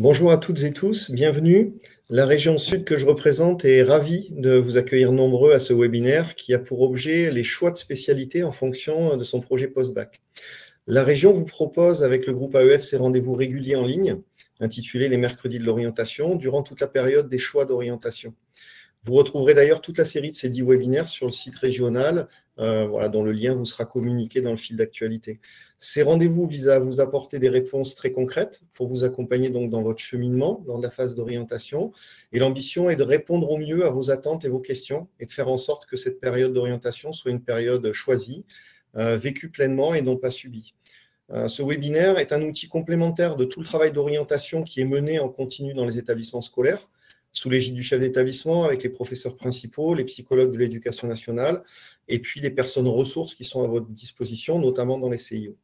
Bonjour à toutes et tous, bienvenue. La région Sud que je représente est ravie de vous accueillir nombreux à ce webinaire qui a pour objet les choix de spécialité en fonction de son projet post-bac. La région vous propose avec le groupe AEF ses rendez-vous réguliers en ligne, intitulés les mercredis de l'orientation, durant toute la période des choix d'orientation. Vous retrouverez d'ailleurs toute la série de ces 10 webinaires sur le site régional, dont le lien vous sera communiqué dans le fil d'actualité. Ces rendez-vous visent à vous apporter des réponses très concrètes pour vous accompagner donc dans votre cheminement, dans la phase d'orientation. Et l'ambition est de répondre au mieux à vos attentes et vos questions et de faire en sorte que cette période d'orientation soit une période choisie, vécue pleinement et non pas subie. Ce webinaire est un outil complémentaire de tout le travail d'orientation qui est mené en continu dans les établissements scolaires, sous l'égide du chef d'établissement, avec les professeurs principaux, les psychologues de l'éducation nationale, et puis les personnes ressources qui sont à votre disposition, notamment dans les CIO.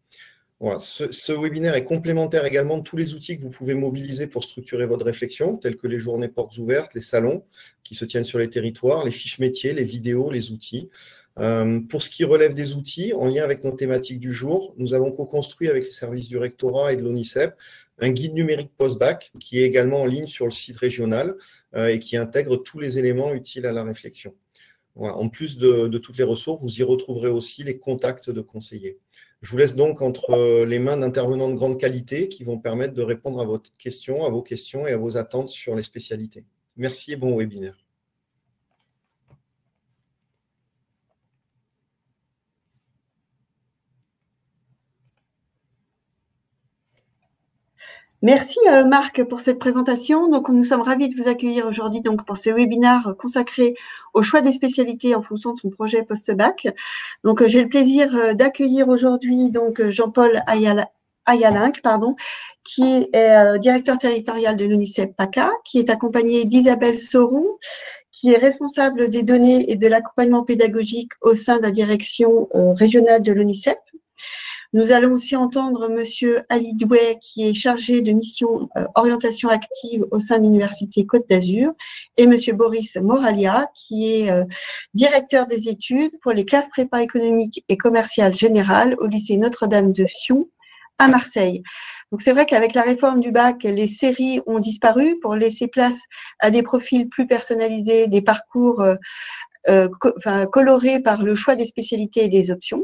Voilà. Ce webinaire est complémentaire également de tous les outils que vous pouvez mobiliser pour structurer votre réflexion, tels que les journées portes ouvertes, les salons qui se tiennent sur les territoires, les fiches métiers, les vidéos, les outils. Pour ce qui relève des outils, en lien avec nos thématiques du jour, nous avons co-construit avec les services du rectorat et de l'ONICEP un guide numérique post-bac qui est également en ligne sur le site régional et qui intègre tous les éléments utiles à la réflexion. Voilà. En plus de toutes les ressources, vous y retrouverez aussi les contacts de conseillers. Je vous laisse donc entre les mains d'intervenants de grande qualité qui vont permettre de répondre à vos questions et à vos attentes sur les spécialités. Merci et bon webinaire. Merci Marc pour cette présentation. Donc nous sommes ravis de vous accueillir aujourd'hui donc pour ce webinaire consacré au choix des spécialités en fonction de son projet post-bac. Donc j'ai le plaisir d'accueillir aujourd'hui donc Jean-Paul Ayalinck, qui est directeur territorial de l'UNICEF PACA, qui est accompagné d'Isabelle Sauroux, qui est responsable des données et de l'accompagnement pédagogique au sein de la direction régionale de l'UNICEF. Nous allons aussi entendre Monsieur Ali Douai, qui est chargé de mission orientation active au sein de l'Université Côte d'Azur, et Monsieur Boris Moralia, qui est directeur des études pour les classes prépa économiques et commerciales générales au lycée Notre-Dame de Sion à Marseille. Donc c'est vrai qu'avec la réforme du bac, les séries ont disparu pour laisser place à des profils plus personnalisés, des parcours colorés par le choix des spécialités et des options.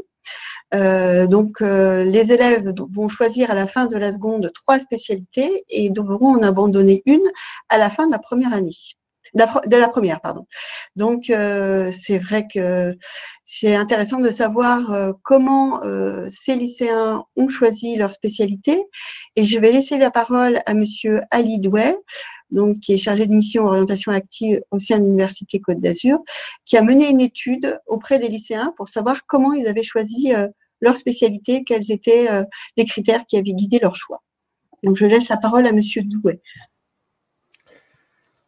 Les élèves vont choisir à la fin de la seconde 3 spécialités et devront en abandonner une à la fin de la première année. De la première, pardon. Donc, c'est vrai que c'est intéressant de savoir comment ces lycéens ont choisi leur spécialité. Et je vais laisser la parole à Monsieur Ali Douai, donc qui est chargé de mission orientation active au sein de l'Université Côte d'Azur, qui a mené une étude auprès des lycéens pour savoir comment ils avaient choisi leur spécialité, quels étaient les critères qui avaient guidé leur choix. Donc, je laisse la parole à Monsieur Douai.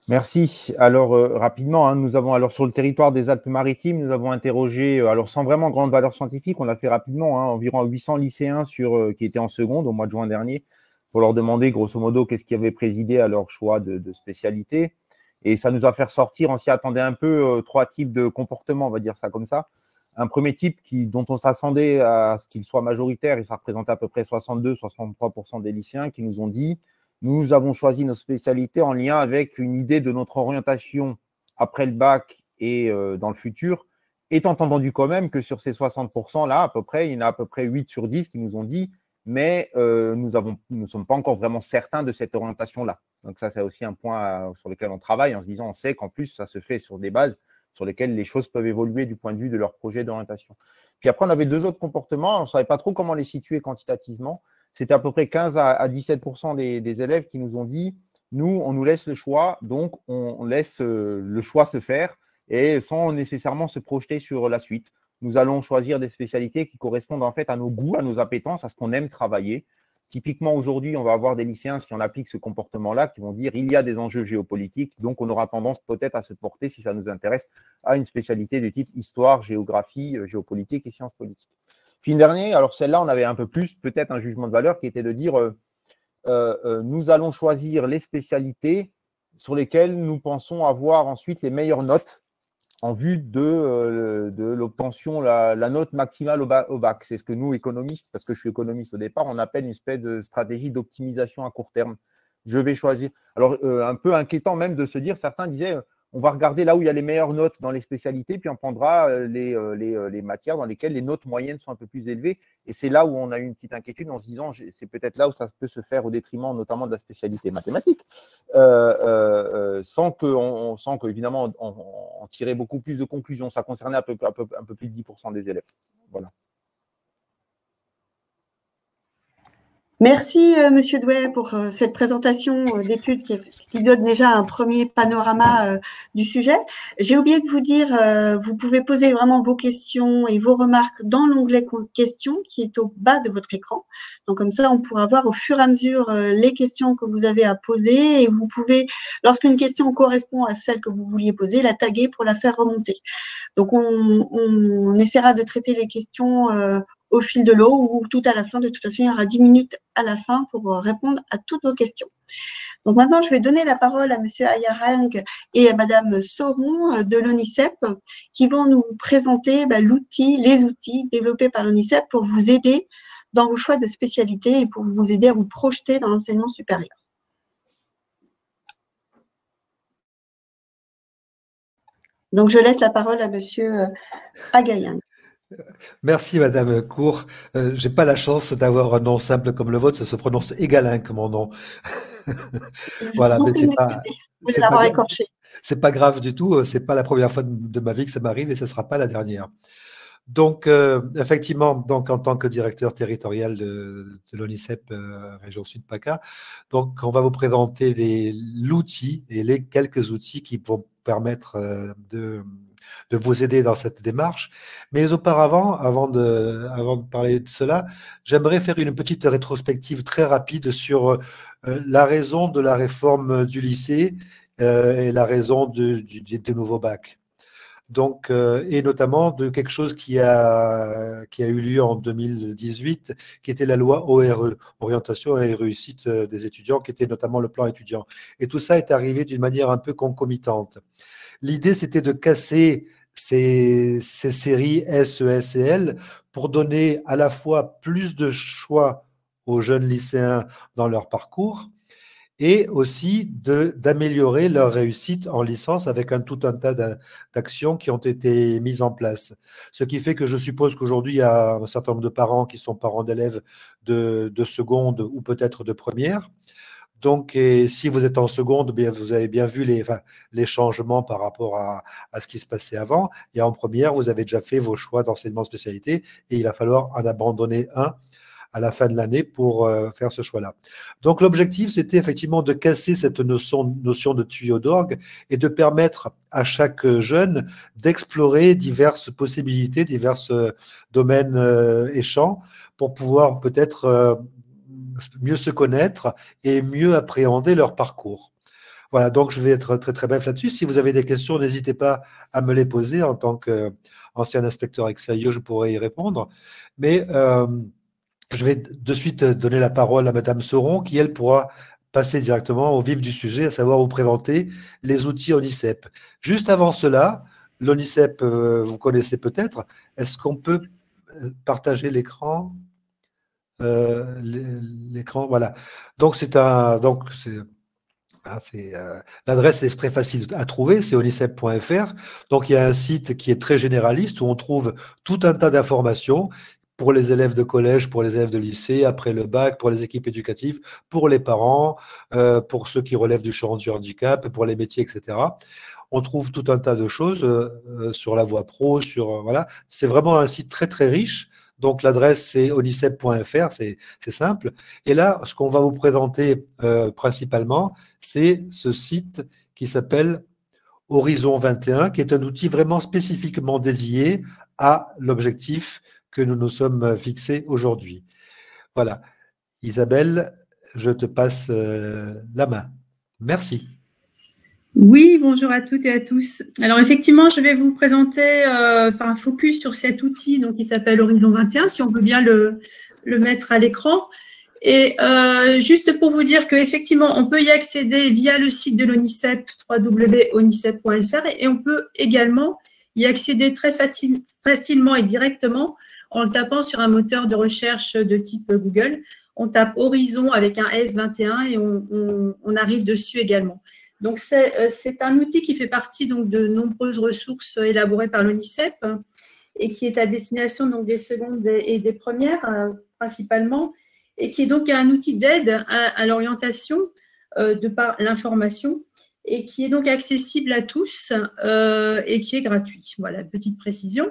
Merci. Alors, rapidement, nous avons, alors sur le territoire des Alpes-Maritimes, nous avons interrogé, alors sans vraiment grande valeur scientifique, on l'a fait rapidement, environ 800 lycéens qui étaient en seconde au mois de juin dernier, pour leur demander, grosso modo, qu'est-ce qui avait présidé à leur choix de spécialité. Et ça nous a fait sortir, on s'y attendait un peu, 3 types de comportements, on va dire ça comme ça. Un premier type dont on s'attendait à ce qu'il soit majoritaire, et ça représentait à peu près 62-63% des lycéens qui nous ont dit: nous avons choisi nos spécialités en lien avec une idée de notre orientation après le bac et dans le futur, étant entendu quand même que sur ces 60%-là, à peu près, il y en a à peu près 8 sur 10 qui nous ont dit mais nous ne sommes pas encore vraiment certains de cette orientation-là. Donc ça, c'est aussi un point sur lequel on travaille en se disant, on sait qu'en plus, ça se fait sur des bases sur lesquelles les choses peuvent évoluer du point de vue de leur projet d'orientation. Puis après, on avait 2 autres comportements, on ne savait pas trop comment les situer quantitativement. C'était à peu près 15 à 17% des élèves qui nous ont dit, nous, on nous laisse le choix, donc on laisse le choix se faire et sans nécessairement se projeter sur la suite. Nous allons choisir des spécialités qui correspondent en fait à nos goûts, à nos appétences, à ce qu'on aime travailler. Typiquement, aujourd'hui, on va avoir des lycéens, si on applique ce comportement-là, qui vont dire il y a des enjeux géopolitiques, donc on aura tendance peut-être à se porter, si ça nous intéresse, à une spécialité de type histoire, géographie, géopolitique et sciences politiques. Puis une dernière, alors celle-là, on avait un peu plus, peut-être un jugement de valeur, qui était de dire nous allons choisir les spécialités sur lesquelles nous pensons avoir ensuite les meilleures notes en vue de l'obtention, la note maximale au bac. C'est ce que nous, économistes, parce que je suis économiste au départ, on appelle une espèce de stratégie d'optimisation à court terme. je vais choisir. Alors, un peu inquiétant même de se dire, certains disaient, on va regarder là où il y a les meilleures notes dans les spécialités, puis on prendra les matières dans lesquelles les notes moyennes sont un peu plus élevées. Et c'est là où on a eu une petite inquiétude en se disant, c'est peut-être là où ça peut se faire au détriment notamment de la spécialité mathématique, sans que évidemment, on tirait beaucoup plus de conclusions. Ça concernait un peu plus de 10% des élèves. Voilà. Merci, Monsieur Douai, pour cette présentation d'études qui donne déjà un premier panorama du sujet. J'ai oublié de vous dire, vous pouvez poser vraiment vos questions et vos remarques dans l'onglet questions qui est au bas de votre écran. Donc, comme ça, on pourra voir au fur et à mesure les questions que vous avez à poser et vous pouvez, lorsqu'une question correspond à celle que vous vouliez poser, la taguer pour la faire remonter. Donc, on essaiera de traiter les questions au fil de l'eau ou tout à la fin. De toute façon, il y aura 10 minutes à la fin pour répondre à toutes vos questions. Donc maintenant, je vais donner la parole à M. Ayarang et à Mme Sauron de l'ONICEP qui vont nous présenter les outils développés par l'ONICEP pour vous aider dans vos choix de spécialité et pour vous aider à vous projeter dans l'enseignement supérieur. Donc, je laisse la parole à M. Agayang. Merci Madame Cour. J'ai pas la chance d'avoir un nom simple comme le vôtre, ça se prononce Égalin comme mon nom. Voilà, mais c'est pas grave du tout. C'est pas la première fois de ma vie que ça m'arrive et ce sera pas la dernière. Donc effectivement, donc en tant que directeur territorial de l'ONICEP région Sud PACA, donc on va vous présenter l'outil et les quelques outils qui vont permettre de vous aider dans cette démarche. Mais auparavant, avant de parler de cela, j'aimerais faire une petite rétrospective très rapide sur la raison de la réforme du lycée et la raison du nouveau bac. Donc, et notamment de quelque chose qui a eu lieu en 2018, qui était la loi ORE, Orientation et Réussite des étudiants, qui était notamment le plan étudiant. Et tout ça est arrivé d'une manière un peu concomitante. L'idée, c'était de casser ces séries S, E, S et L pour donner à la fois plus de choix aux jeunes lycéens dans leur parcours et aussi d'améliorer leur réussite en licence avec tout un tas d'actions qui ont été mises en place. Ce qui fait que je suppose qu'aujourd'hui, il y a un certain nombre de parents qui sont parents d'élèves de seconde ou peut-être de première. Donc, si vous êtes en seconde, bien, vous avez bien vu les changements par rapport à ce qui se passait avant. Et en première, vous avez déjà fait vos choix d'enseignement spécialité et il va falloir en abandonner un à la fin de l'année pour faire ce choix-là. Donc, l'objectif, c'était effectivement de casser cette notion de tuyau d'orgue et de permettre à chaque jeune d'explorer diverses possibilités, divers domaines et champs pour pouvoir peut-être mieux se connaître et mieux appréhender leur parcours. Voilà, donc je vais être très très bref là-dessus. Si vous avez des questions, n'hésitez pas à me les poser. En tant qu'ancien inspecteur extérieur, je pourrais y répondre. Mais je vais de suite donner la parole à Madame Sauron, qui, elle, pourra passer directement au vif du sujet, à savoir vous présenter les outils ONICEP. Juste avant cela, l'ONICEP, vous connaissez peut-être. Est-ce qu'on peut partager l'écran ? L'écran, voilà. Donc, l'adresse est très facile à trouver, c'est onicep.fr. Donc, il y a un site qui est très généraliste où on trouve tout un tas d'informations pour les élèves de collège, pour les élèves de lycée, après le bac, pour les équipes éducatives, pour les parents, pour ceux qui relèvent du champ du handicap, pour les métiers, etc. On trouve tout un tas de choses sur la voie pro, voilà. C'est vraiment un site très, très riche. Donc, l'adresse, c'est onicep.fr, c'est simple. Et là, ce qu'on va vous présenter principalement, c'est ce site qui s'appelle Horizon 21, qui est un outil vraiment spécifiquement dédié à l'objectif que nous nous sommes fixés aujourd'hui. Voilà. Isabelle, je te passe la main. Merci. Oui, bonjour à toutes et à tous. Alors effectivement, je vais vous présenter un focus sur cet outil donc, qui s'appelle Horizon 21, si on peut bien le mettre à l'écran. Et juste pour vous dire qu'effectivement, on peut y accéder via le site de l'ONICEP, www.onicep.fr, et on peut également y accéder très facilement et directement en le tapant sur un moteur de recherche de type Google. On tape Horizon avec un S21 et on arrive dessus également. Donc, c'est un outil qui fait partie donc, de nombreuses ressources élaborées par l'ONICEP et qui est à destination donc, des secondes et des premières principalement, et qui est donc un outil d'aide à l'orientation de par l'information et qui est donc accessible à tous et qui est gratuit. Voilà, petite précision.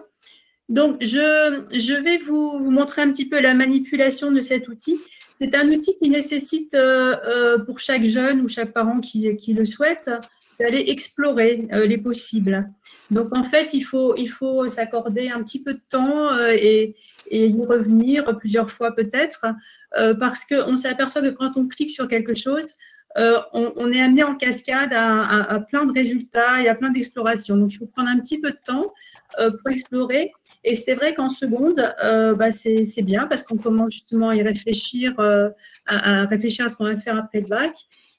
Donc, je vais vous montrer un petit peu la manipulation de cet outil. C'est un outil qui nécessite pour chaque jeune ou chaque parent qui le souhaite d'aller explorer les possibles. Donc, en fait, il faut s'accorder un petit peu de temps et y revenir plusieurs fois peut-être parce qu'on s'aperçoit que quand on clique sur quelque chose, on est amené en cascade à plein de résultats et à plein d'explorations. Donc, il faut prendre un petit peu de temps pour explorer. Et c'est vrai qu'en seconde, c'est bien parce qu'on commence justement à y réfléchir, à réfléchir à ce qu'on va faire après le bac.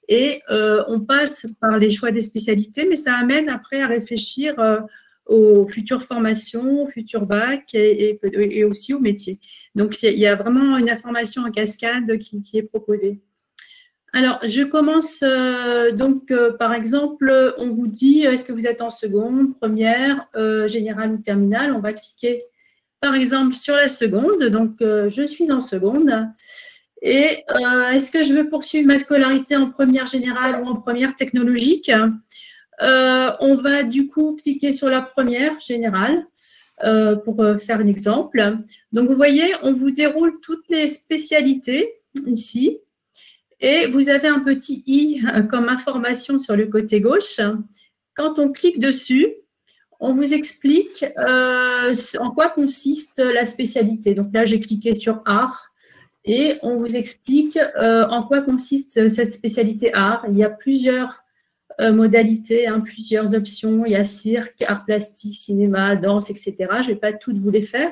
Et on passe par les choix des spécialités, mais ça amène après à réfléchir aux futures formations, aux futurs bacs et aussi au métier. Donc, il y a vraiment une information en cascade qui est proposée. Alors, je commence par exemple, on vous dit, est-ce que vous êtes en seconde, première, générale ou terminale? On va cliquer, par exemple, sur la seconde. Donc, je suis en seconde. Et est-ce que je veux poursuivre ma scolarité en première générale ou en première technologique? On va du coup cliquer sur la première générale pour faire un exemple. Donc, vous voyez, on vous déroule toutes les spécialités ici. Et vous avez un petit i comme information sur le côté gauche. Quand on clique dessus, on vous explique en quoi consiste la spécialité. Donc là, j'ai cliqué sur art et on vous explique en quoi consiste cette spécialité art. Il y a plusieurs modalités, plusieurs options. Il y a cirque, art plastique, cinéma, danse, etc. Je ne vais pas toutes vous les faire.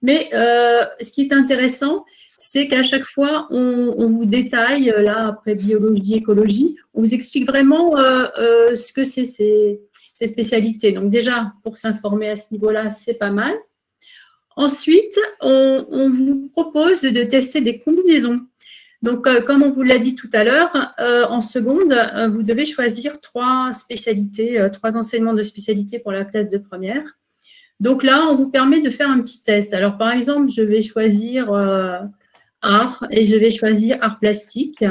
Mais ce qui est intéressant, c'est qu'à chaque fois, on vous détaille, là, après biologie, écologie, on vous explique vraiment ce que c'est ces spécialités. Donc déjà, pour s'informer à ce niveau-là, c'est pas mal. Ensuite, on vous propose de tester des combinaisons. Donc, comme on vous l'a dit tout à l'heure, en seconde, vous devez choisir 3 spécialités, 3 enseignements de spécialité pour la classe de première. Donc là, on vous permet de faire un petit test. Alors, par exemple, je vais choisir art et je vais choisir art plastique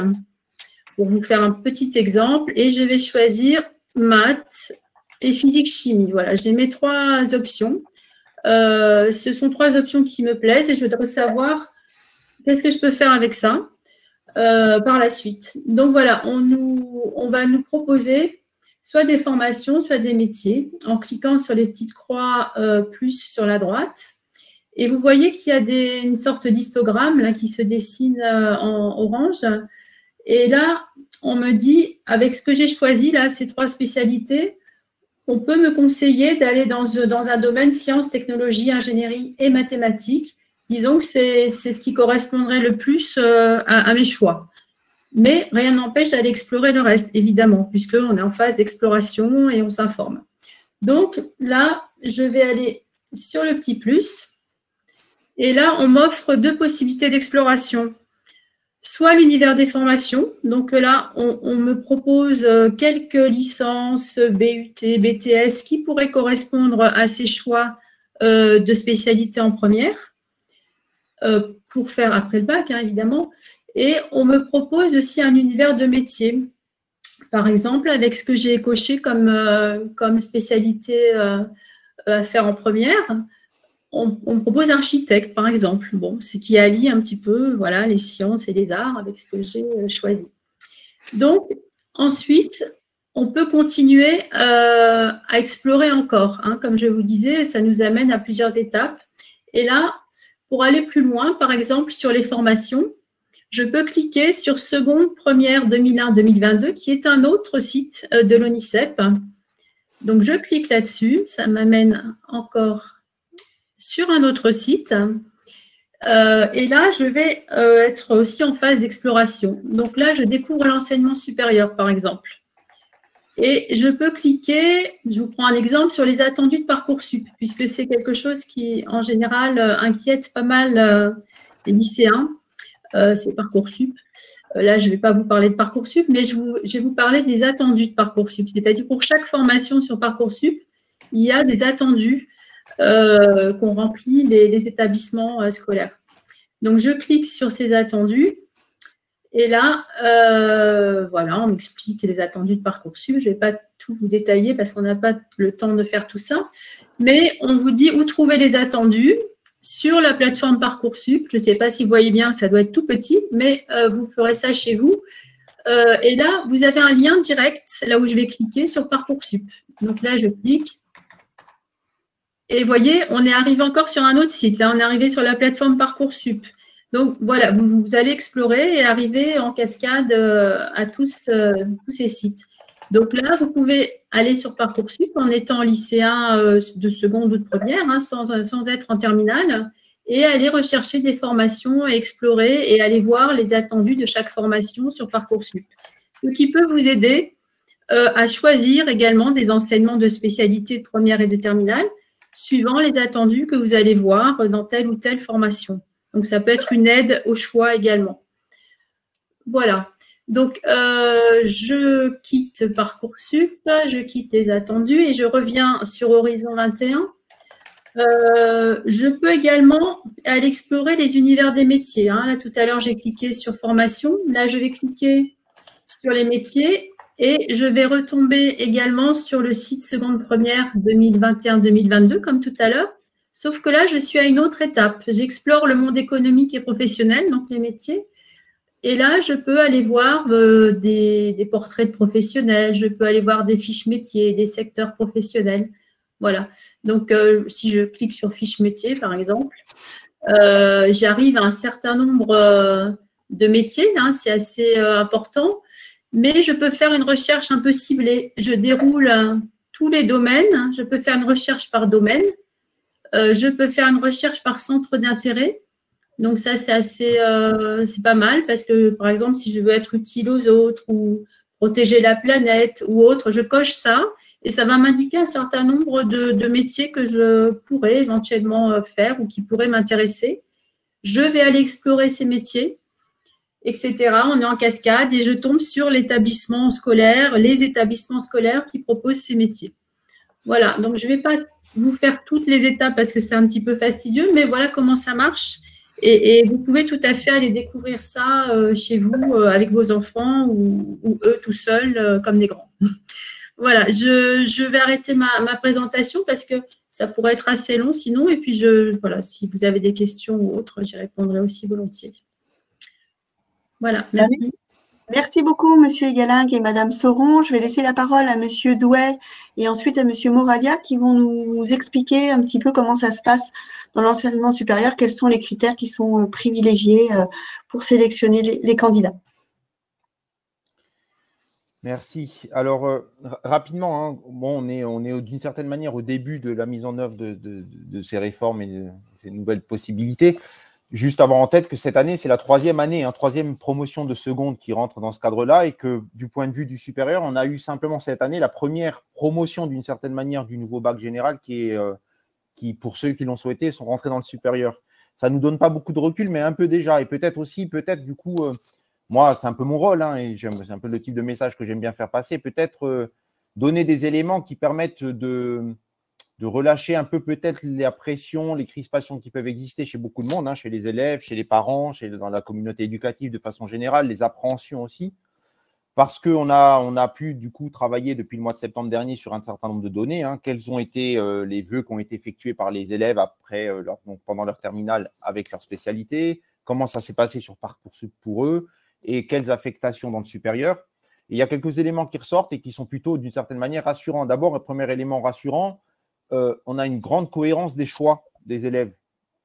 pour vous faire un petit exemple. Et je vais choisir maths et physique-chimie. Voilà, j'ai mes 3 options. Ce sont 3 options qui me plaisent et je voudrais savoir qu'est-ce que je peux faire avec ça par la suite. Donc, voilà, on va nous proposer soit des formations, soit des métiers, en cliquant sur les petites croix plus sur la droite. Et vous voyez qu'il y a une sorte d'histogramme là qui se dessine en orange. Et là, on me dit, avec ce que j'ai choisi, là, ces 3 spécialités, on peut me conseiller d'aller dans un domaine sciences, technologies, ingénierie et mathématiques. Disons que c'est ce qui correspondrait le plus à mes choix. Mais rien n'empêche d'aller explorer le reste, évidemment, puisqu'on est en phase d'exploration et on s'informe. Donc là, je vais aller sur le petit plus. Et là, on m'offre 2 possibilités d'exploration. Soit l'univers des formations. Donc là, on me propose quelques licences, BUT, BTS, qui pourraient correspondre à ces choix de spécialité en première, pour faire après le bac, évidemment. Et on me propose aussi un univers de métier. Par exemple, avec ce que j'ai coché comme spécialité à faire en première, on me propose architecte, par exemple. Bon, c'est qui allie un petit peu voilà, les sciences et les arts avec ce que j'ai choisi. Donc, ensuite, on peut continuer à explorer encore. Comme je vous disais, ça nous amène à plusieurs étapes. Et là, pour aller plus loin, par exemple, sur les formations, je peux cliquer sur seconde, première 2001-2022, qui est un autre site de l'ONICEP. Donc, je clique là-dessus. Ça m'amène encore sur un autre site. Et là, je vais être aussi en phase d'exploration. Donc là, je découvre l'enseignement supérieur, par exemple. Et je peux cliquer, je vous prends un exemple, sur les attendus de Parcoursup, puisque c'est quelque chose qui, en général, inquiète pas mal les lycéens, c'est Parcoursup. Là, je ne vais pas vous parler de Parcoursup, mais je vais vous parler des attendus de Parcoursup. C'est-à-dire pour chaque formation sur Parcoursup, il y a des attendus qu'ont remplis les établissements scolaires. Donc, je clique sur ces attendus. Et là, voilà, on m'explique les attendus de Parcoursup. Je ne vais pas tout vous détailler parce qu'on n'a pas le temps de faire tout ça. Mais on vous dit où trouver les attendus sur la plateforme Parcoursup. Je ne sais pas si vous voyez bien, ça doit être tout petit, mais vous ferez ça chez vous. Et là, vous avez un lien direct, là où je vais cliquer, sur Parcoursup. Donc là, je clique. Et vous voyez, on est arrivé encore sur un autre site. Là, on est arrivé sur la plateforme Parcoursup. Donc, voilà, vous allez explorer et arriver en cascade à tous ces sites. Donc là, vous pouvez aller sur Parcoursup en étant lycéen de seconde ou de première, hein, sans être en terminale, et aller rechercher des formations et explorer et aller voir les attendus de chaque formation sur Parcoursup. Ce qui peut vous aider à choisir également des enseignements de spécialité de première et de terminale, suivant les attendus que vous allez voir dans telle ou telle formation. Donc, ça peut être une aide au choix également. Voilà. Donc, je quitte Parcoursup, je quitte les attendus et je reviens sur Horizon 21. Je peux également aller explorer les univers des métiers. Hein. Là, tout à l'heure, j'ai cliqué sur formation. Là, je vais cliquer sur les métiers et je vais retomber également sur le site seconde première 2021-2022, comme tout à l'heure. Sauf que là, je suis à une autre étape. J'explore le monde économique et professionnel, donc les métiers. Et là, je peux aller voir des portraits de professionnels, je peux aller voir des fiches métiers, des secteurs professionnels. Voilà. Donc, si je clique sur fiches métiers, par exemple, j'arrive à un certain nombre de métiers. Hein, c'est assez important. Mais je peux faire une recherche un peu ciblée. Je déroule tous les domaines. Je peux faire une recherche par domaine. Je peux faire une recherche par centre d'intérêt. Donc, ça, c'est pas mal parce que, par exemple, si je veux être utile aux autres ou protéger la planète ou autre, je coche ça et ça va m'indiquer un certain nombre de métiers que je pourrais éventuellement faire ou qui pourraient m'intéresser. Je vais aller explorer ces métiers, etc. On est en cascade et je tombe sur l'établissement scolaire, les établissements scolaires qui proposent ces métiers. Voilà, donc je ne vais pas vous faire toutes les étapes parce que c'est un petit peu fastidieux, mais voilà comment ça marche. Et vous pouvez tout à fait aller découvrir ça chez vous avec vos enfants ou eux tout seuls comme des grands. Voilà, je vais arrêter ma présentation parce que ça pourrait être assez long sinon. Et puis, voilà, si vous avez des questions ou autres, j'y répondrai aussi volontiers. Voilà, merci. Merci beaucoup, Monsieur Egalingue et Madame Sauron. Je vais laisser la parole à Monsieur Douai et ensuite à Monsieur Moralia qui vont nous expliquer un petit peu comment ça se passe dans l'enseignement supérieur, quels sont les critères qui sont privilégiés pour sélectionner les candidats. Merci. Alors, rapidement, hein, bon, on est d'une certaine manière au début de la mise en œuvre de ces réformes et de ces nouvelles possibilités. Juste avoir en tête que cette année, c'est la troisième année, troisième promotion de seconde qui rentre dans ce cadre-là et que du point de vue du supérieur, on a eu simplement cette année la première promotion d'une certaine manière du nouveau bac général qui, pour ceux qui l'ont souhaité, sont rentrés dans le supérieur. Ça ne nous donne pas beaucoup de recul, mais un peu déjà. Et peut-être du coup, moi, c'est un peu mon rôle et c'est un peu le type de message que j'aime bien faire passer, peut-être donner des éléments qui permettent de relâcher un peu peut-être la pression, les crispations qui peuvent exister chez beaucoup de monde, chez les élèves, chez les parents, dans la communauté éducative de façon générale, les appréhensions aussi, parce qu'on a pu du coup travailler depuis le mois de septembre dernier sur un certain nombre de données, quels ont été les vœux qui ont été effectués par les élèves après, pendant leur terminale avec leur spécialité, comment ça s'est passé sur Parcoursup pour eux et quelles affectations dans le supérieur. Et il y a quelques éléments qui ressortent et qui sont plutôt d'une certaine manière rassurants. D'abord, un premier élément rassurant, on a une grande cohérence des choix des élèves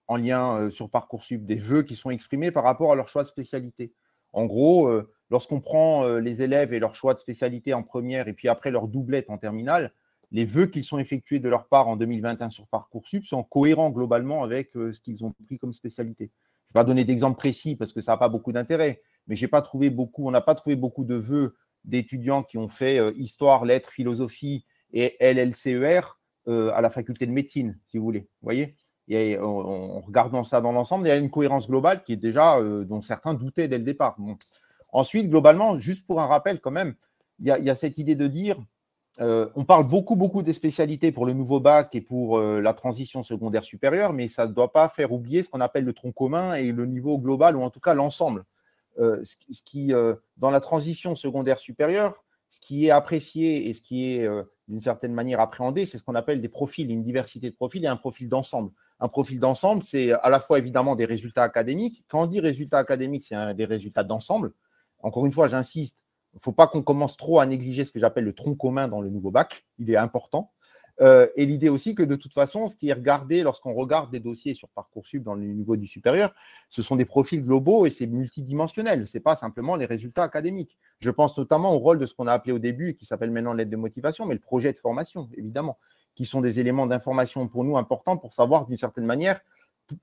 en lien sur Parcoursup, des vœux qui sont exprimés par rapport à leur choix de spécialité. En gros, lorsqu'on prend les élèves et leur choix de spécialité en première et puis après leur doublette en terminale, les vœux qu'ils sont effectués de leur part en 2021 sur Parcoursup sont cohérents globalement avec ce qu'ils ont pris comme spécialité. Je ne vais pas donner d'exemple précis parce que ça n'a pas beaucoup d'intérêt, mais on n'a pas trouvé beaucoup de vœux d'étudiants qui ont fait histoire, lettres, philosophie et LLCER à la faculté de médecine, si vous voulez. Vous voyez, et en regardant ça dans l'ensemble, il y a une cohérence globale qui est déjà, dont certains doutaient dès le départ. Bon. Ensuite, globalement, juste pour un rappel quand même, il y a cette idée de dire, on parle beaucoup des spécialités pour le nouveau bac et pour la transition secondaire supérieure, mais ça ne doit pas faire oublier ce qu'on appelle le tronc commun et le niveau global, ou en tout cas l'ensemble. Dans la transition secondaire supérieure, ce qui est apprécié et ce qui est d'une certaine manière appréhendé, c'est ce qu'on appelle des profils, une diversité de profils et un profil d'ensemble. Un profil d'ensemble, c'est à la fois évidemment des résultats académiques. Quand on dit résultats académiques, c'est des résultats d'ensemble. Encore une fois, j'insiste, il ne faut pas qu'on commence trop à négliger ce que j'appelle le tronc commun dans le nouveau bac. Il est important. Et l'idée aussi que de toute façon, ce qui est regardé lorsqu'on regarde des dossiers sur Parcoursup dans le niveau du supérieur, ce sont des profils globaux et c'est multidimensionnel. Ce n'est pas simplement les résultats académiques. Je pense notamment au rôle de ce qu'on a appelé au début et qui s'appelle maintenant l'aide de motivation, mais le projet de formation, évidemment, qui sont des éléments d'information pour nous importants pour savoir d'une certaine manière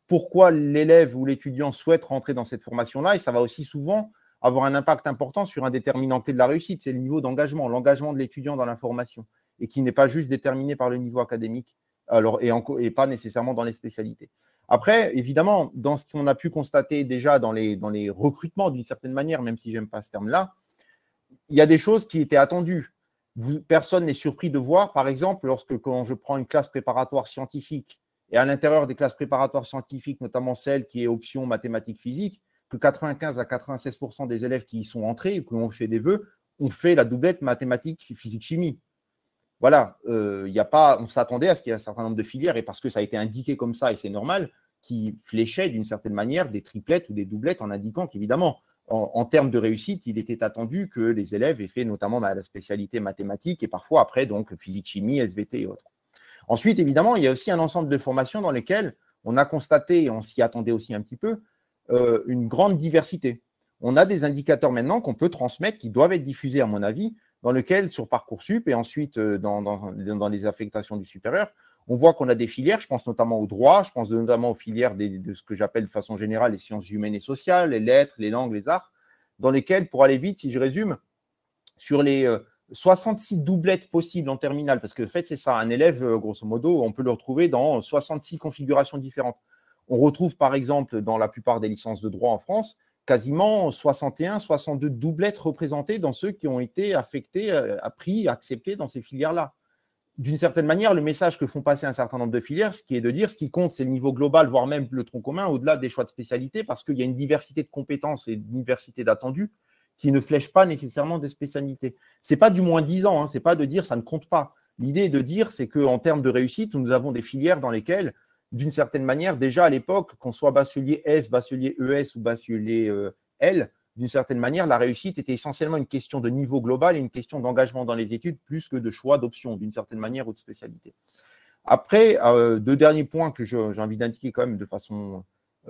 pourquoi l'élève ou l'étudiant souhaite rentrer dans cette formation-là. Et ça va aussi souvent avoir un impact important sur un déterminant clé de la réussite, c'est le niveau d'engagement, l'engagement de l'étudiant dans la formation, et qui n'est pas juste déterminé par le niveau académique et pas nécessairement dans les spécialités. Après, évidemment, dans ce qu'on a pu constater déjà dans les recrutements d'une certaine manière, même si je n'aime pas ce terme-là, il y a des choses qui étaient attendues. Personne n'est surpris de voir, par exemple, quand je prends une classe préparatoire scientifique, et à l'intérieur des classes préparatoires scientifiques, notamment celle qui est option mathématiques-physique, que 95 à 96% des élèves qui y sont entrés ou qui ont fait des vœux ont fait la doublette mathématiques, physique, chimie. Voilà, on s'attendait à ce qu'il y ait un certain nombre de filières, et parce que ça a été indiqué comme ça, et c'est normal, qui fléchaient d'une certaine manière des triplettes ou des doublettes en indiquant qu'évidemment, en termes de réussite, il était attendu que les élèves aient fait notamment la spécialité mathématiques et parfois après, donc physique, chimie, SVT et autres. Ensuite, évidemment, il y a aussi un ensemble de formations dans lesquelles on a constaté, et on s'y attendait aussi un petit peu, une grande diversité. On a des indicateurs maintenant qu'on peut transmettre, qui doivent être diffusés à mon avis, dans lesquels, sur Parcoursup et ensuite dans les affectations du supérieur, on voit qu'on a des filières, je pense notamment au droit, je pense notamment aux filières de ce que j'appelle de façon générale les sciences humaines et sociales, les lettres, les langues, les arts, dans lesquels, pour aller vite, si je résume, sur les 66 doublettes possibles en terminale, parce que en fait, c'est ça, un élève, grosso modo, on peut le retrouver dans 66 configurations différentes. On retrouve, par exemple, dans la plupart des licences de droit en France, quasiment 61, 62 doublettes représentées dans ceux qui ont été affectés, appris, acceptés dans ces filières-là. D'une certaine manière, le message que font passer un certain nombre de filières, ce qui est de dire ce qui compte, c'est le niveau global, voire même le tronc commun, au-delà des choix de spécialité, parce qu'il y a une diversité de compétences et une diversité d'attendus qui ne flèchent pas nécessairement des spécialités. Ce n'est pas du moins 10 ans, ce n'est pas de dire ça ne compte pas. L'idée de dire, c'est qu'en termes de réussite, nous avons des filières dans lesquelles, d'une certaine manière, déjà à l'époque, qu'on soit bachelier S, bachelier ES ou bachelier L, d'une certaine manière, la réussite était essentiellement une question de niveau global et une question d'engagement dans les études plus que de choix d'options, d'une certaine manière, ou de spécialité. Après, deux derniers points que j'ai envie d'indiquer quand même de façon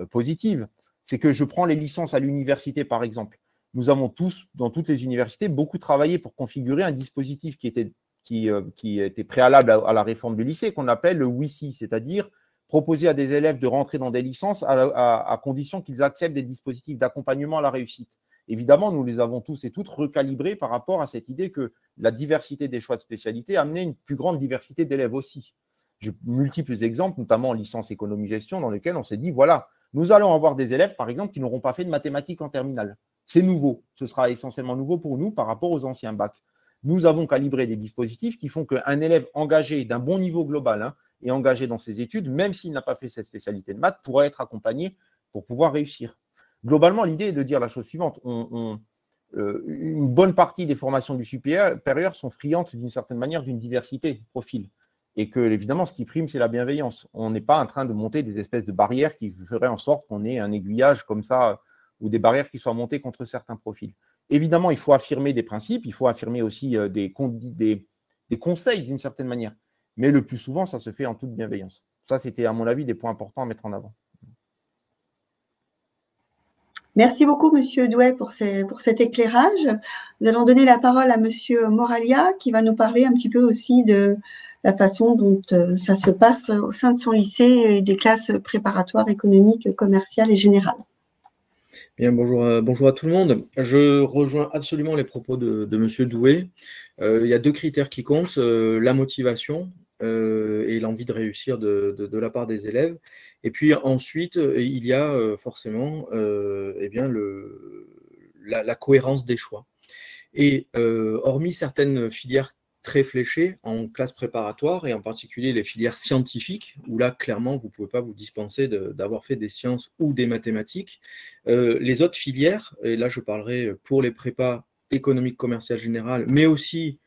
positive, c'est que je prends les licences à l'université, par exemple. Nous avons tous, dans toutes les universités, beaucoup travaillé pour configurer un dispositif qui était préalable à la réforme du lycée, qu'on appelle le WICI, c'est-à-dire proposer à des élèves de rentrer dans des licences à condition qu'ils acceptent des dispositifs d'accompagnement à la réussite. Évidemment, nous les avons tous et toutes recalibrés par rapport à cette idée que la diversité des choix de spécialité amenait une plus grande diversité d'élèves aussi. J'ai multiples exemples, notamment en licence économie-gestion, dans lesquels on s'est dit, voilà, nous allons avoir des élèves, par exemple, qui n'auront pas fait de mathématiques en terminale. C'est nouveau. Ce sera essentiellement nouveau pour nous par rapport aux anciens bacs. Nous avons calibré des dispositifs qui font qu'un élève engagé d'un bon niveau global et engagé dans ses études, même s'il n'a pas fait cette spécialité de maths, pourra être accompagné pour pouvoir réussir. Globalement, l'idée est de dire la chose suivante. Une bonne partie des formations du supérieur sont friandes d'une certaine manière d'une diversité de profils. Et que, évidemment, ce qui prime, c'est la bienveillance. On n'est pas en train de monter des espèces de barrières qui feraient en sorte qu'on ait un aiguillage comme ça, ou des barrières qui soient montées contre certains profils. Évidemment, il faut affirmer des principes, il faut affirmer aussi des conseils d'une certaine manière. Mais le plus souvent, ça se fait en toute bienveillance. Ça, c'était, à mon avis, des points importants à mettre en avant. Merci beaucoup, Monsieur Douet, pour cet éclairage. Nous allons donner la parole à Monsieur Moralia, qui va nous parler un petit peu aussi de la façon dont ça se passe au sein de son lycée et des classes préparatoires économiques, commerciales et générales. Bien, bonjour à tout le monde. Je rejoins absolument les propos de Monsieur Doué. Il y a deux critères qui comptent, la motivation et l'envie de réussir de la part des élèves. Et puis ensuite, il y a forcément eh bien, la cohérence des choix. Et hormis certaines filières très fléchées en classe préparatoire, et en particulier les filières scientifiques, où là, clairement, vous ne pouvez pas vous dispenser d'avoir fait des sciences ou des mathématiques. Les autres filières, et là je parlerai pour les prépas économiques commerciales générales, mais aussi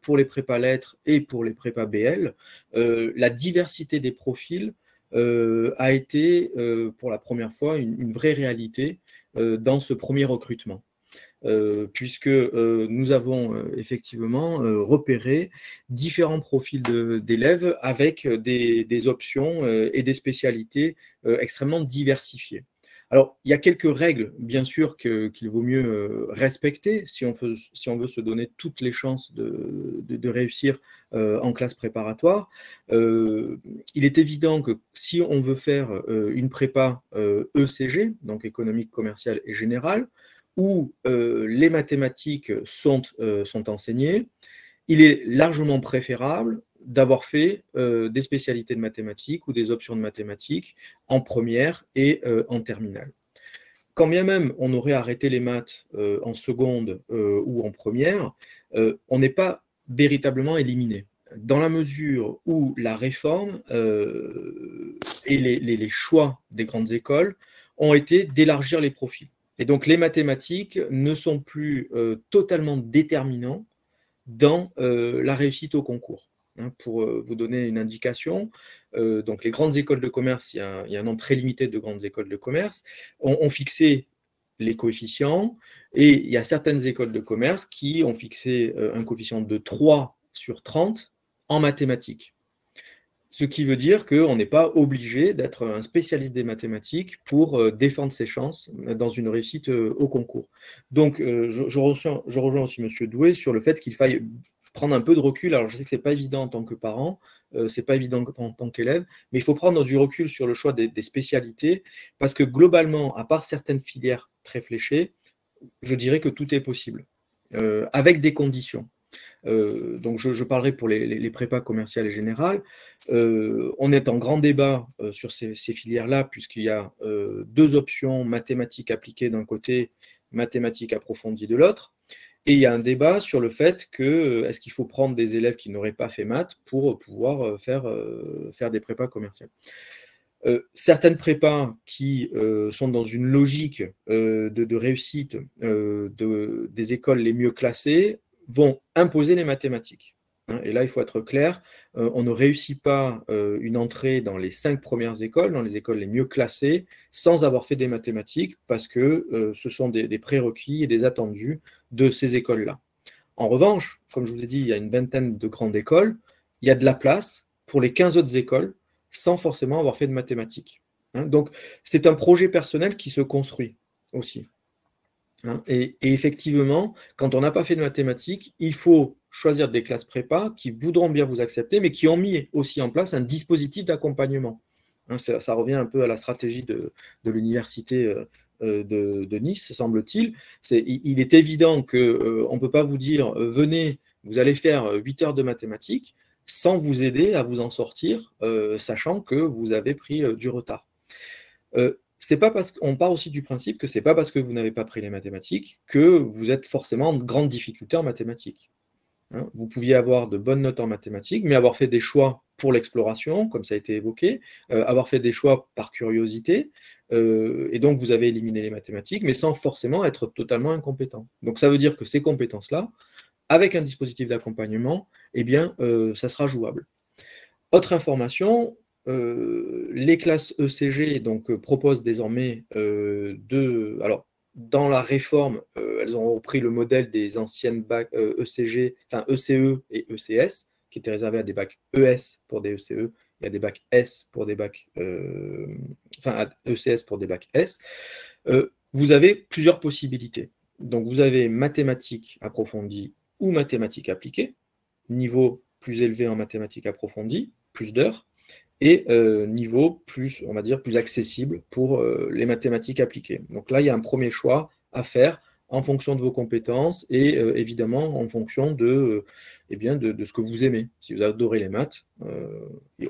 pour les prépas lettres et pour les prépas BL, la diversité des profils a été pour la première fois une vraie réalité dans ce premier recrutement. Puisque nous avons effectivement repéré différents profils d'élèves avec des options et des spécialités extrêmement diversifiées. Alors, il y a quelques règles, bien sûr, qu'il vaut mieux respecter si on veut se donner toutes les chances de réussir en classe préparatoire. Il est évident que si on veut faire une prépa ECG, donc économique, commerciale et générale, où les mathématiques sont enseignées, il est largement préférable d'avoir fait des spécialités de mathématiques ou des options de mathématiques en première et en terminale. Quand bien même on aurait arrêté les maths en seconde ou en première, on n'est pas véritablement éliminé. Dans la mesure où la réforme et les choix des grandes écoles ont été d'élargir les profils. Et donc, les mathématiques ne sont plus totalement déterminants dans la réussite au concours. Hein, pour vous donner une indication, donc les grandes écoles de commerce, il y a un nombre très limité de grandes écoles de commerce, ont fixé les coefficients, et il y a certaines écoles de commerce qui ont fixé un coefficient de 3 sur 30 en mathématiques. Ce qui veut dire qu'on n'est pas obligé d'être un spécialiste des mathématiques pour défendre ses chances dans une réussite au concours. Donc, je rejoins aussi M. Doué sur le fait qu'il faille prendre un peu de recul. Alors, je sais que ce n'est pas évident en tant que parent, ce n'est pas évident en tant qu'élève, mais il faut prendre du recul sur le choix des spécialités, parce que globalement, à part certaines filières très fléchées, je dirais que tout est possible, avec des conditions. Donc je parlerai pour les prépas commerciales et générales. On est en grand débat sur ces filières-là, puisqu'il y a deux options, mathématiques appliquées d'un côté, mathématiques approfondies de l'autre. Et il y a un débat sur le fait que est-ce qu'il faut prendre des élèves qui n'auraient pas fait maths pour pouvoir faire des prépas commerciales. Certaines prépas qui sont dans une logique de réussite des écoles les mieux classées vont imposer les mathématiques. Et là, il faut être clair, on ne réussit pas une entrée dans les 5 premières écoles, dans les écoles les mieux classées, sans avoir fait des mathématiques, parce que ce sont des prérequis et des attendus de ces écoles-là. En revanche, comme je vous ai dit, il y a une vingtaine de grandes écoles, il y a de la place pour les 15 autres écoles, sans forcément avoir fait de mathématiques. Donc, c'est un projet personnel qui se construit aussi. Et effectivement, quand on n'a pas fait de mathématiques, il faut choisir des classes prépa qui voudront bien vous accepter, mais qui ont mis aussi en place un dispositif d'accompagnement. Ça revient un peu à la stratégie de l'université de Nice, semble-t-il. Il est évident qu'on ne peut pas vous dire « venez, vous allez faire 8 heures de mathématiques », sans vous aider à vous en sortir, sachant que vous avez pris du retard. C'est pas parce qu'on part aussi du principe que c'est pas parce que vous n'avez pas pris les mathématiques que vous êtes forcément en grande difficulté en mathématiques. Vous pouviez avoir de bonnes notes en mathématiques, mais avoir fait des choix pour l'exploration, comme ça a été évoqué, avoir fait des choix par curiosité, et donc vous avez éliminé les mathématiques, mais sans forcément être totalement incompétent. Donc ça veut dire que ces compétences-là, avec un dispositif d'accompagnement, eh bien, ça sera jouable. Autre information, les classes ECG donc, proposent désormais alors, dans la réforme, elles ont repris le modèle des anciennes bacs ECG, enfin ECE et ECS, qui étaient réservés à des bacs ES pour des ECE et à des bacs S pour des bacs, enfin à ECS pour des bacs S. Vous avez plusieurs possibilités. Donc, vous avez mathématiques approfondies ou mathématiques appliquées, niveau plus élevé en mathématiques approfondies, plus d'heures, et niveau plus, on va dire, plus accessible pour les mathématiques appliquées. Donc là, il y a un premier choix à faire en fonction de vos compétences et évidemment en fonction de, eh bien, de ce que vous aimez. Si vous adorez les maths,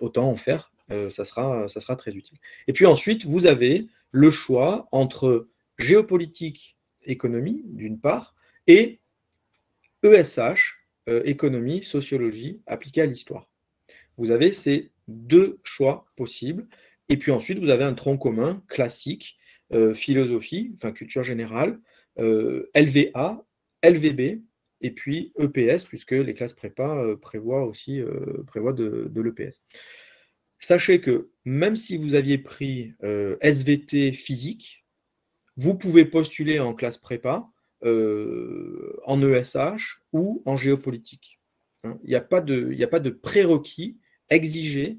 autant en faire, ça sera très utile. Et puis ensuite, vous avez le choix entre géopolitique, économie, d'une part, et ESH, économie, sociologie, appliquée à l'histoire. Vous avez ces deux choix possibles. Et puis ensuite, vous avez un tronc commun classique, philosophie, enfin culture générale, LVA, LVB, et puis EPS, puisque les classes prépa prévoient de l'EPS. Sachez que même si vous aviez pris SVT physique, vous pouvez postuler en classe prépa, en ESH ou en géopolitique. Il n'y a pas de prérequis exigé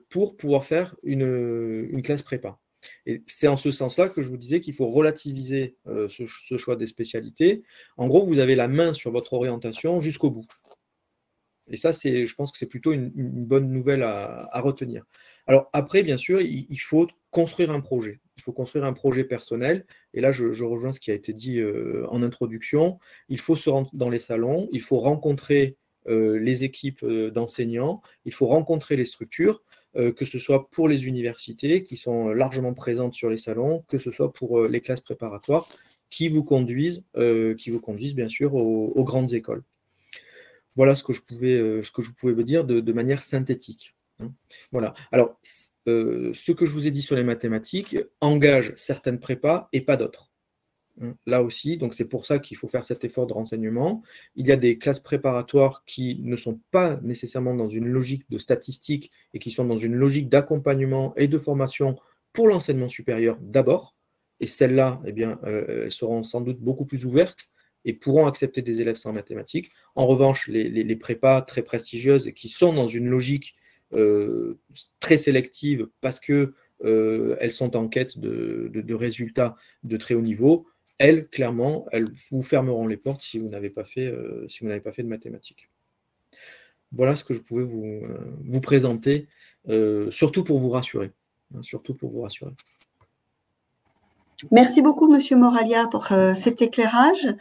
pour pouvoir faire une classe prépa. Et c'est en ce sens-là que je vous disais qu'il faut relativiser ce choix des spécialités. En gros, vous avez la main sur votre orientation jusqu'au bout. Et ça, je pense que c'est plutôt une bonne nouvelle à retenir. Alors après, bien sûr, il faut construire un projet. Il faut construire un projet personnel. Et là, je rejoins ce qui a été dit en introduction. Il faut se rendre dans les salons, il faut rencontrer les équipes d'enseignants, il faut rencontrer les structures, que ce soit pour les universités qui sont largement présentes sur les salons, que ce soit pour les classes préparatoires qui vous conduisent bien sûr aux grandes écoles. Voilà ce que je pouvais vous dire de manière synthétique. Voilà. Alors, ce que je vous ai dit sur les mathématiques engage certaines prépas et pas d'autres. Là aussi, donc c'est pour ça qu'il faut faire cet effort de renseignement. Il y a des classes préparatoires qui ne sont pas nécessairement dans une logique de statistique et qui sont dans une logique d'accompagnement et de formation pour l'enseignement supérieur d'abord. Et celles-là, eh bien, elles seront sans doute beaucoup plus ouvertes et pourront accepter des élèves sans mathématiques. En revanche, les prépas très prestigieuses et qui sont dans une logique très sélective parce qu'elles sont en quête de résultats de très haut niveau, elles, clairement, elles vous fermeront les portes si vous n'avez pas fait de mathématiques. Voilà ce que je pouvais vous présenter, surtout pour vous rassurer. Merci beaucoup, Monsieur Moralia, pour cet éclairage.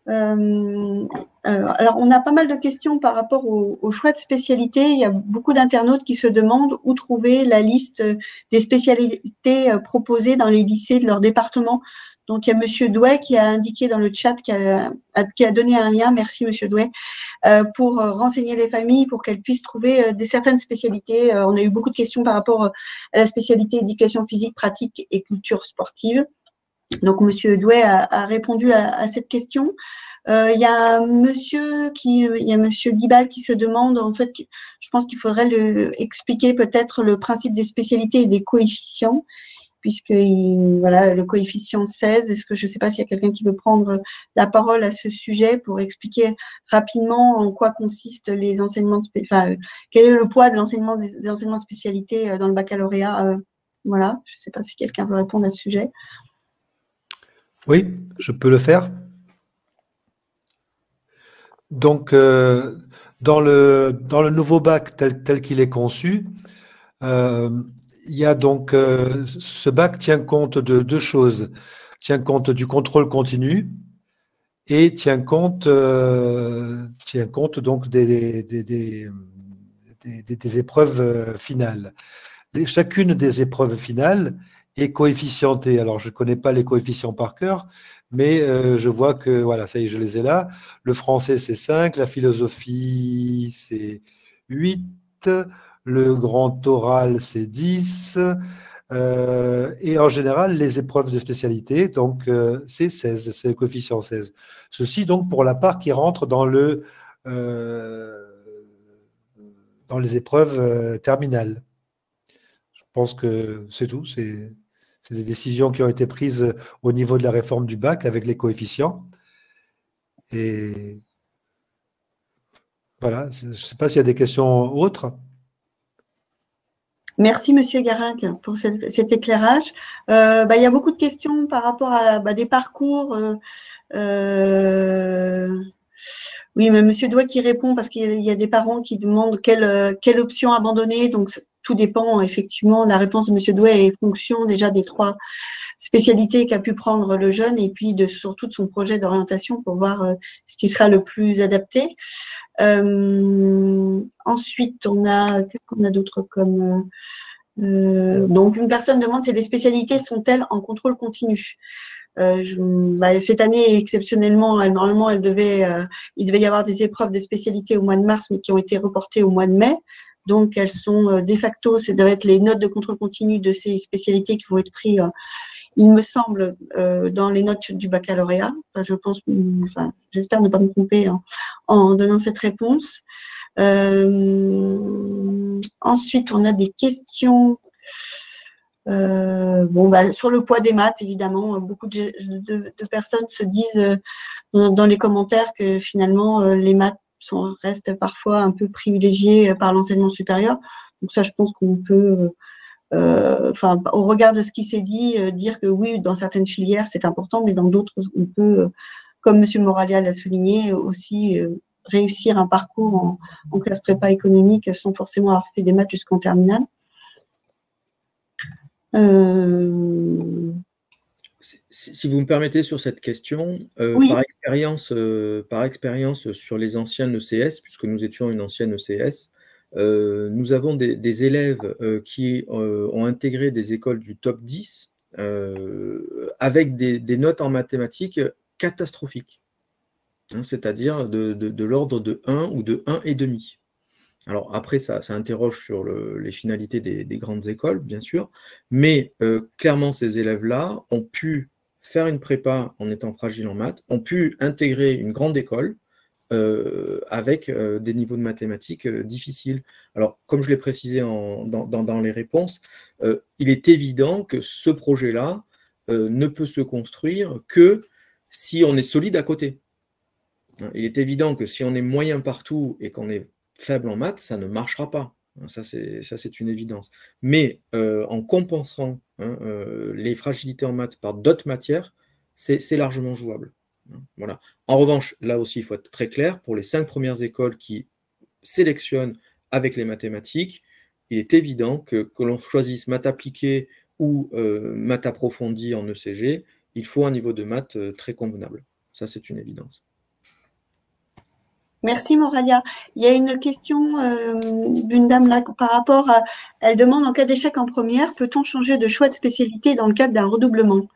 Alors, on a pas mal de questions par rapport au choix de spécialité. Il y a beaucoup d'internautes qui se demandent où trouver la liste des spécialités proposées dans les lycées de leur département. Donc, il y a Monsieur Douai qui a indiqué dans le chat, qui a donné un lien, merci Monsieur Douai, pour renseigner les familles, pour qu'elles puissent trouver certaines spécialités. On a eu beaucoup de questions par rapport à la spécialité éducation physique, pratique et culture sportive. Donc, Monsieur Douai a répondu à cette question. Il y a Monsieur Guibal qui se demande, en fait, je pense qu'il faudrait expliquer peut-être le principe des spécialités et des coefficients, puisque voilà, le coefficient 16, est-ce que je ne sais pas s'il y a quelqu'un qui veut prendre la parole à ce sujet pour expliquer rapidement en quoi consistent les enseignements, quel est le poids de l'enseignement des enseignements de spécialité dans le baccalauréat. Voilà, je ne sais pas si quelqu'un veut répondre à ce sujet. Oui, je peux le faire. Donc, dans le nouveau bac tel qu'il est conçu, il y a donc ce bac tient compte de deux choses. Tient compte du contrôle continu et tient compte donc des épreuves finales. Chacune des épreuves finales est coefficientée. Alors, je ne connais pas les coefficients par cœur, mais je vois que, voilà, ça y est, je les ai là. Le français, c'est 5, la philosophie, c'est 8, le grand oral, c'est 10, et en général, les épreuves de spécialité, donc, c'est 16, c'est le coefficient 16. Ceci, donc, pour la part qui rentre dans les épreuves terminales. Je pense que c'est tout, c'est des décisions qui ont été prises au niveau de la réforme du bac avec les coefficients. Et voilà, je ne sais pas s'il y a des questions autres. Merci, Monsieur Garinck, pour cet éclairage. Il y a beaucoup de questions par rapport à des parcours. Oui, mais Monsieur Douai qui répond parce qu'il y a des parents qui demandent quelle option abandonner. Donc, tout dépend effectivement de la réponse de M. Douai et fonction déjà des 3 spécialités qu'a pu prendre le jeune et puis surtout de son projet d'orientation pour voir ce qui sera le plus adapté. Ensuite, qu'est-ce qu'on a d'autre comme… donc, une personne demande si les spécialités sont-elles en contrôle continu. Cette année, exceptionnellement, normalement, il devait y avoir des épreuves de spécialité au mois de mars, mais qui ont été reportées au mois de mai. Donc, elles sont de facto, ça doit être les notes de contrôle continu de ces spécialités qui vont être prises, il me semble, dans les notes du baccalauréat. Je pense, j'espère ne pas me tromper en donnant cette réponse. Ensuite, on a des questions. Sur le poids des maths, évidemment, beaucoup de personnes se disent dans les commentaires que finalement, les maths restent parfois un peu privilégiées par l'enseignement supérieur. Donc ça, je pense qu'on peut, au regard de ce qui s'est dit, dire que oui, dans certaines filières, c'est important, mais dans d'autres, on peut, comme M. Moralia l'a souligné, aussi réussir un parcours en classe prépa économique sans forcément avoir fait des maths jusqu'en terminale. Si vous me permettez sur cette question, oui. par expérience sur les anciennes ECS, puisque nous étions une ancienne ECS, nous avons des élèves qui ont intégré des écoles du top 10 avec des notes en mathématiques catastrophiques, hein, c'est-à-dire de l'ordre de 1 ou de 1,5. Alors après, ça interroge sur les finalités des grandes écoles, bien sûr, mais clairement, ces élèves-là ont pu faire une prépa en étant fragiles en maths, ont pu intégrer une grande école avec des niveaux de mathématiques difficiles. Alors, comme je l'ai précisé dans les réponses, il est évident que ce projet-là ne peut se construire que si on est solide à côté. Il est évident que si on est moyen partout et qu'on est faible en maths, ça ne marchera pas. Ça, c'est une évidence. Mais en compensant les fragilités en maths par d'autres matières, c'est largement jouable. Voilà. En revanche, là aussi, il faut être très clair, pour les 5 premières écoles qui sélectionnent avec les mathématiques, il est évident que l'on choisisse maths appliquées ou maths approfondies en ECG, il faut un niveau de maths très convenable. Ça, c'est une évidence. Merci Moralia. Il y a une question d'une dame là par rapport à… Elle demande, en cas d'échec en première, peut-on changer de choix de spécialité dans le cadre d'un redoublement?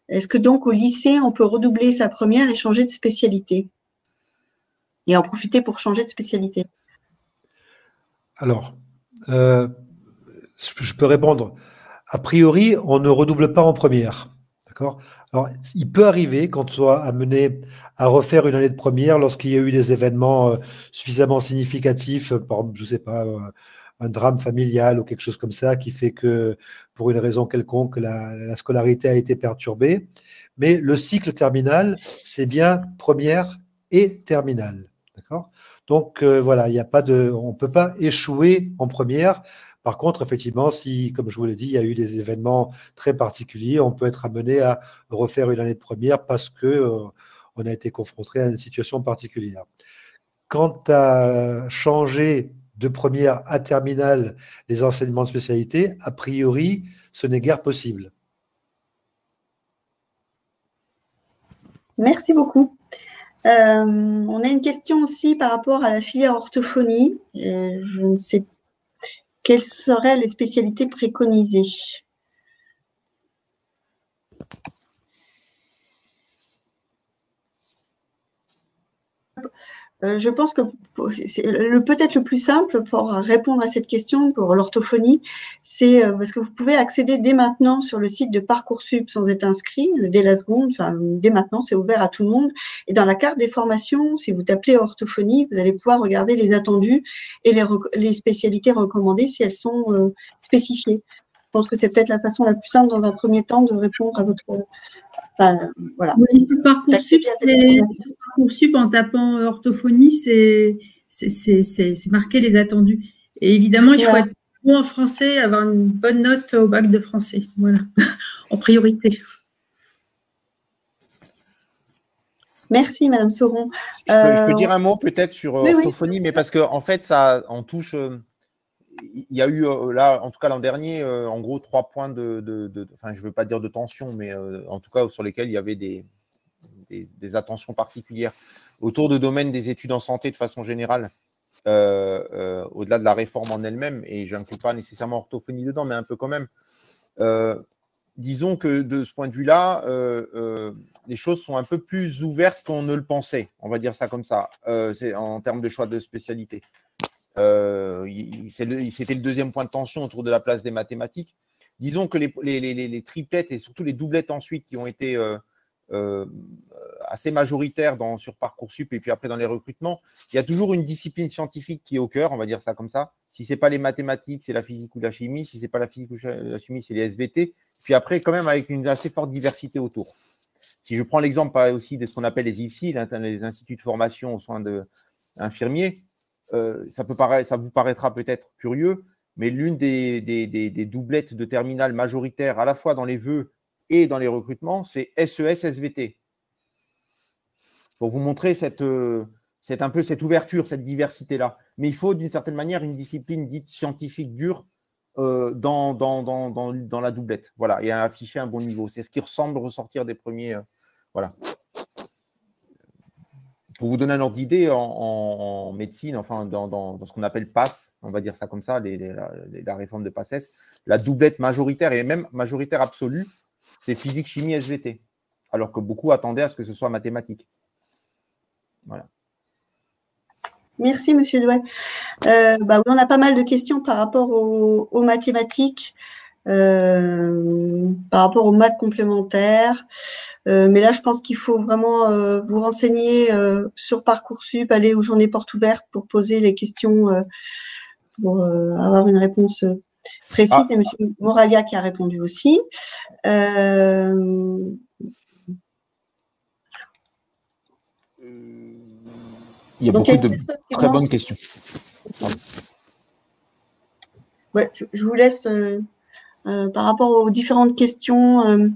Est-ce que donc au lycée, on peut redoubler sa première et changer de spécialité? Et en profiter pour changer de spécialité? Alors, je peux répondre. A priori, on ne redouble pas en première. D'accord? Alors, il peut arriver qu'on soit amené à refaire une année de première lorsqu'il y a eu des événements suffisamment significatifs, par exemple, je ne sais pas, un drame familial ou quelque chose comme ça, qui fait que, pour une raison quelconque, la scolarité a été perturbée. Mais le cycle terminal, c'est bien première et terminale. D'accord? Donc, voilà, il n'y a pas on ne peut pas échouer en première. Par contre, effectivement, si, comme je vous l'ai dit, il y a eu des événements très particuliers, on peut être amené à refaire une année de première parce qu'on a été confronté à une situation particulière. Quant à changer de première à terminale les enseignements de spécialité, a priori, ce n'est guère possible. Merci beaucoup. On a une question aussi par rapport à la filière orthophonie. Je ne sais pas. Quelles seraient les spécialités préconisées? Je pense que peut-être le plus simple pour répondre à cette question pour l'orthophonie, c'est parce que vous pouvez accéder dès maintenant sur le site de Parcoursup sans être inscrit, dès la seconde, enfin dès maintenant, c'est ouvert à tout le monde. Et dans la carte des formations, si vous tapez orthophonie, vous allez pouvoir regarder les attendus et les spécialités recommandées si elles sont spécifiées. Je pense que c'est peut-être la façon la plus simple dans un premier temps de répondre à votre… voilà. Oui, sur Parcoursup, en tapant orthophonie, c'est marqué les attendus. Et évidemment, il faut être bon en français, avoir une bonne note au bac de français. Voilà, en priorité. Merci, Madame Sauron. Je peux dire un mot peut-être sur orthophonie, mais parce qu'en fait, ça en touche… il y a eu là, en tout cas l'an dernier, en gros 3 points enfin, je ne veux pas dire de tension, mais en tout cas sur lesquels il y avait des attentions particulières autour de domaines des études en santé de façon générale, au-delà de la réforme en elle-même, et je n'inclus pas nécessairement orthophonie dedans, mais un peu quand même. Disons que de ce point de vue-là, les choses sont un peu plus ouvertes qu'on ne le pensait, on va dire ça comme ça, en termes de choix de spécialité. C'était le deuxième point de tension autour de la place des mathématiques. Disons que les triplettes et surtout les doublettes ensuite qui ont été assez majoritaires sur Parcoursup et puis après dans les recrutements, il y a toujours une discipline scientifique qui est au cœur, on va dire ça comme ça. Si ce n'est pas les mathématiques, c'est la physique ou la chimie. Si ce n'est pas la physique ou la chimie, c'est les SVT. Puis après, quand même, avec une assez forte diversité autour. Si je prends l'exemple aussi de ce qu'on appelle les IFSI, les instituts de formation aux soins d'infirmiers, ça vous paraîtra peut-être curieux, mais l'une des doublettes de terminale majoritaires, à la fois dans les vœux et dans les recrutements, c'est SES-SVT. Pour vous montrer un peu cette ouverture, cette diversité-là. Mais il faut d'une certaine manière une discipline dite scientifique dure dans la doublette. Voilà, et à afficher un bon niveau. C'est ce qui semble ressortir des premiers. Voilà. Pour vous donner un ordre d'idée, en médecine, enfin dans ce qu'on appelle PASS, on va dire ça comme ça, la réforme de PASSES, la doublette majoritaire et même majoritaire absolue, c'est physique, chimie, SVT. Alors que beaucoup attendaient à ce que ce soit mathématique. Voilà. Merci, Monsieur Douai. On a pas mal de questions par rapport aux mathématiques, par rapport aux maths complémentaires. Mais là, je pense qu'il faut vraiment vous renseigner sur Parcoursup, aller aux journées portes ouvertes pour poser les questions, pour avoir une réponse précise. C'est Monsieur Moralia qui a répondu aussi. Il y a beaucoup de très bonnes questions. Ouais, je vous laisse par rapport aux différentes questions.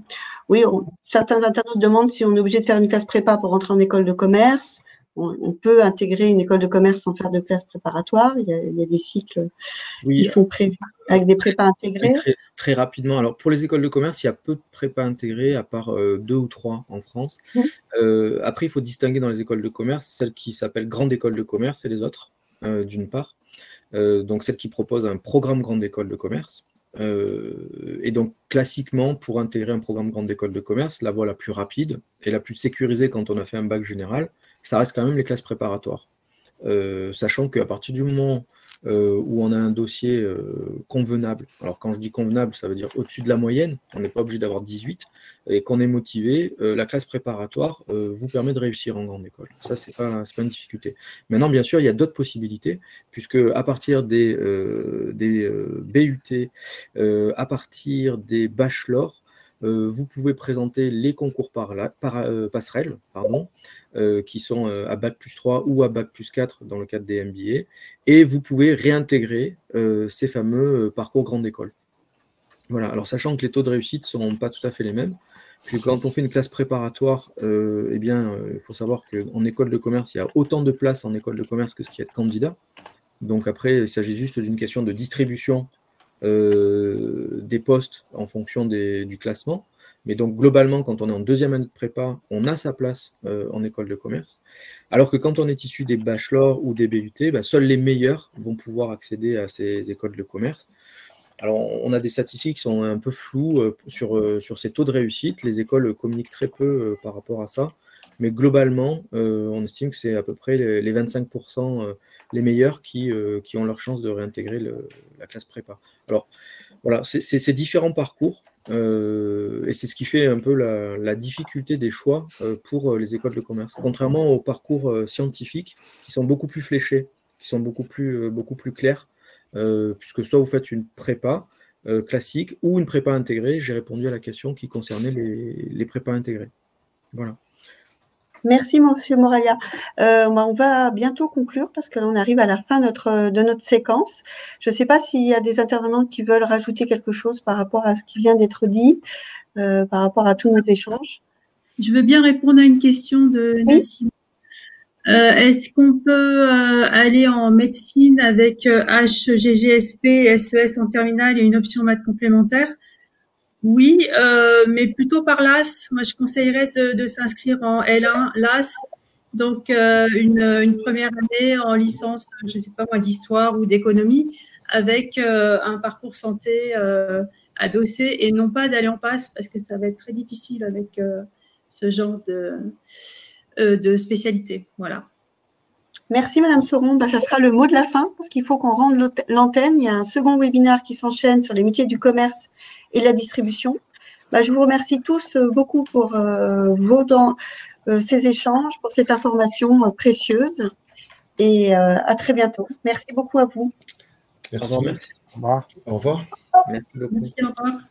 Oui, certains internautes demandent si on est obligé de faire une classe prépa pour rentrer en école de commerce. On peut intégrer une école de commerce sans faire de classe préparatoire. Il y a des cycles qui sont prévus avec des prépas intégrés. Très rapidement. Alors, pour les écoles de commerce, il y a peu de prépas intégrées, à part 2 ou 3 en France. Après, il faut distinguer dans les écoles de commerce celles qui s'appellent grandes écoles de commerce et les autres, d'une part. Donc, celles qui proposent un programme grande école de commerce. Et donc, classiquement, pour intégrer un programme grande école de commerce, la voie la plus rapide et la plus sécurisée quand on a fait un bac général, ça reste quand même les classes préparatoires. Sachant qu'à partir du moment où on a un dossier convenable, alors quand je dis convenable, ça veut dire au-dessus de la moyenne, on n'est pas obligé d'avoir 18, et qu'on est motivé, la classe préparatoire vous permet de réussir en grande école. Ça, c'est pas une difficulté. Maintenant, bien sûr, il y a d'autres possibilités, puisque à partir des BUT, à partir des bachelors, vous pouvez présenter les concours passerelles, qui sont à Bac+3 ou à Bac+4 dans le cadre des MBA, et vous pouvez réintégrer ces fameux parcours grande école. Voilà, alors sachant que les taux de réussite ne sont pas tout à fait les mêmes, puis quand on fait une classe préparatoire, il faut savoir qu'en école de commerce, il y a autant de places en école de commerce que ce qu'il y a de candidats. Donc après, il s'agit juste d'une question de distribution des postes en fonction du classement. Mais donc, globalement, quand on est en deuxième année de prépa, on a sa place en école de commerce. Alors que quand on est issu des bachelors ou des BUT, seuls les meilleurs vont pouvoir accéder à ces écoles de commerce. Alors, on a des statistiques qui sont un peu floues sur ces taux de réussite. Les écoles communiquent très peu par rapport à ça. Mais globalement, on estime que c'est à peu près les 25% les meilleurs qui ont leur chance de réintégrer la classe prépa. Alors, voilà, c'est différents parcours. Et c'est ce qui fait un peu la difficulté des choix pour les écoles de commerce. Contrairement aux parcours scientifiques qui sont beaucoup plus fléchés, qui sont beaucoup plus clairs, puisque soit vous faites une prépa classique ou une prépa intégrée. J'ai répondu à la question qui concernait les prépas intégrés. Voilà. Merci, Monsieur Moralia. On va bientôt conclure parce que là, on arrive à la fin de notre séquence. Je ne sais pas s'il y a des intervenants qui veulent rajouter quelque chose par rapport à ce qui vient d'être dit, par rapport à tous nos échanges. Je veux bien répondre à une question de Nassine. Est-ce qu'on peut aller en médecine avec HGGSP, SES en terminale et une option maths complémentaire? Oui, mais plutôt par LAS. Moi, je conseillerais de s'inscrire en L1 LAS, donc une première année en licence, je ne sais pas moi, d'histoire ou d'économie, avec un parcours santé adossé, et non pas d'aller en passe, parce que ça va être très difficile avec ce genre de spécialité. Voilà. Merci Madame Sauron. Ben, ça sera le mot de la fin, parce qu'il faut qu'on rende l'antenne. Il y a un second webinaire qui s'enchaîne sur les métiers du commerce et la distribution. Ben, je vous remercie tous beaucoup pour ces échanges, pour cette information précieuse. Et à très bientôt. Merci beaucoup à vous. Merci. Au revoir. Merci. Au revoir. Au revoir. Merci beaucoup. Merci, au revoir.